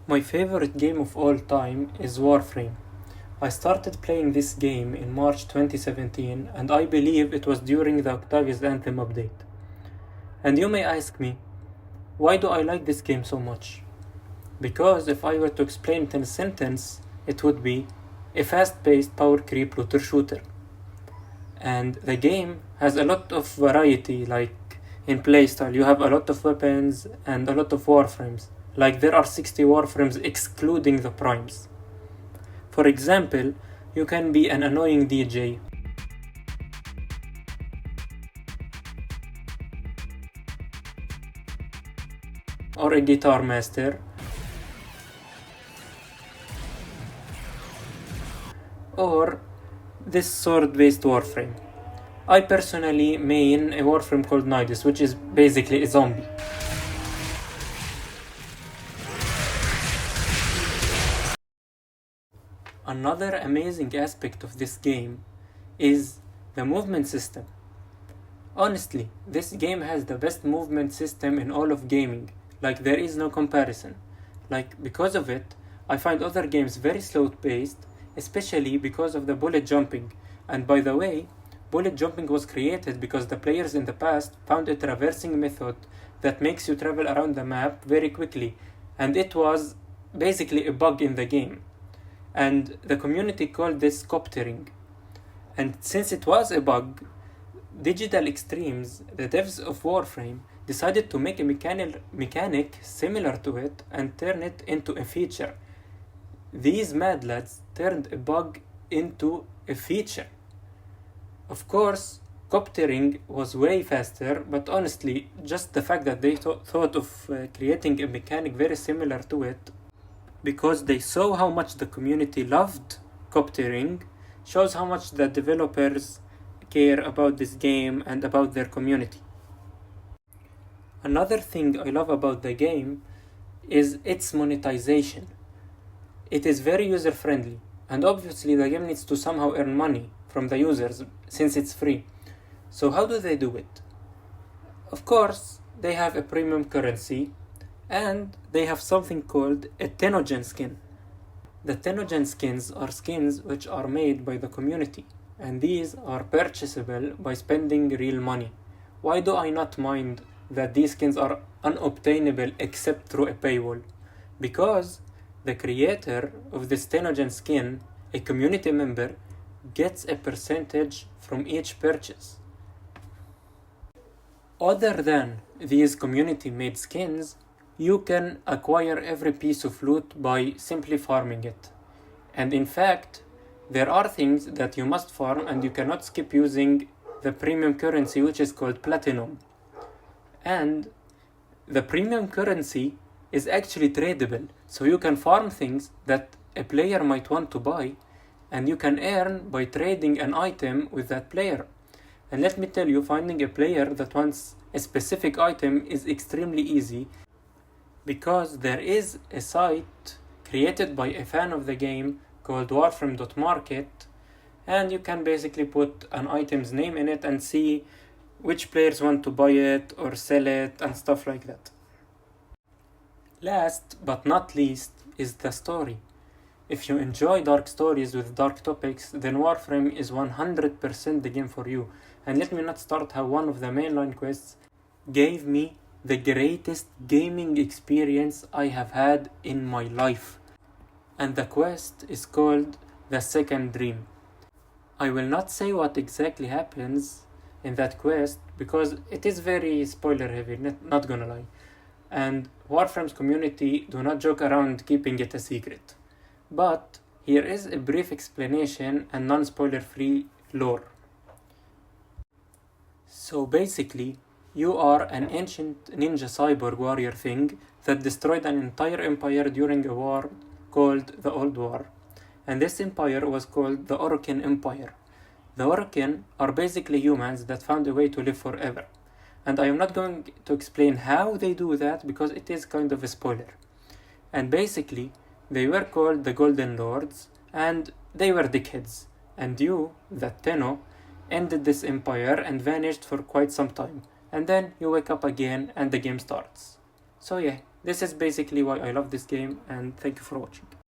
My favorite game of all time is Warframe. I started playing this game in March 2017 and I believe it was during the Octavius Anthem update. And you may ask me, why do I like this game so much? Because if I were to explain it in a sentence, it would be a fast-paced power creep looter shooter. And the game has a lot of variety, like in playstyle. You have a lot of weapons and a lot of warframes. Like there are 60 warframes excluding the primes. For example, you can be an annoying DJ, or a guitar master, or this sword-based warframe. I personally main a warframe called Nidus, which is basically a zombie. Another amazing aspect of this game is the movement system. Honestly, this game has the best movement system in all of gaming, like there is no comparison. Like because of it, I find other games very slow paced, especially because of the bullet jumping. And by the way, bullet jumping was created because the players in the past found a traversing method that makes you travel around the map very quickly, and it was basically a bug in the game. And the community called this coptering. And since it was a bug, Digital Extremes, the devs of Warframe, decided to make a mechanic similar to it and turn it into a feature. These mad lads turned a bug into a feature. Of course, coptering was way faster, but honestly, just the fact that they thought of creating a mechanic very similar to it, because they saw how much the community loved coptering, shows how much the developers care about this game and about their community. Another thing I love about the game is its monetization. It is very user friendly, and obviously the game needs to somehow earn money from the users since it's free. So how do they do it? Of course, they have a premium currency, and they have something called a Tenogen skin. The Tenogen skins are skins which are made by the community, and these are purchasable by spending real money. Why do I not mind that these skins are unobtainable except through a paywall? Because the creator of this Tenogen skin, a community member, gets a percentage from each purchase. Other than these community-made skins, you can acquire every piece of loot by simply farming it. And in fact, there are things that you must farm and you cannot skip using the premium currency, which is called platinum. And the premium currency is actually tradable, so you can farm things that a player might want to buy, and you can earn by trading an item with that player. And let me tell you, finding a player that wants a specific item is extremely easy, because there is a site created by a fan of the game called warframe.market, and you can basically put an item's name in it and see which players want to buy it or sell it and stuff like that. Last but not least is the story. If you enjoy dark stories with dark topics, then Warframe is 100% the game for you. And let me not start how one of the mainline quests gave me the greatest gaming experience I have had in my life. And the quest is called The Second Dream. I will not say what exactly happens in that quest because it is very spoiler heavy, not gonna lie. And Warframe's community do not joke around keeping it a secret. But here is a brief explanation and non-spoiler free lore. So basically, you are an ancient ninja cyborg warrior thing that destroyed an entire empire during a war called the Old War. And this empire was called the Orokin Empire. The Orokin are basically humans that found a way to live forever. And I am not going to explain how they do that because it is kind of a spoiler. And basically, they were called the Golden Lords and they were dickheads. And you, the Tenno, ended this empire and vanished for quite some time. And then you wake up again and the game starts. So yeah, This is basically why I love this game, and thank you for watching.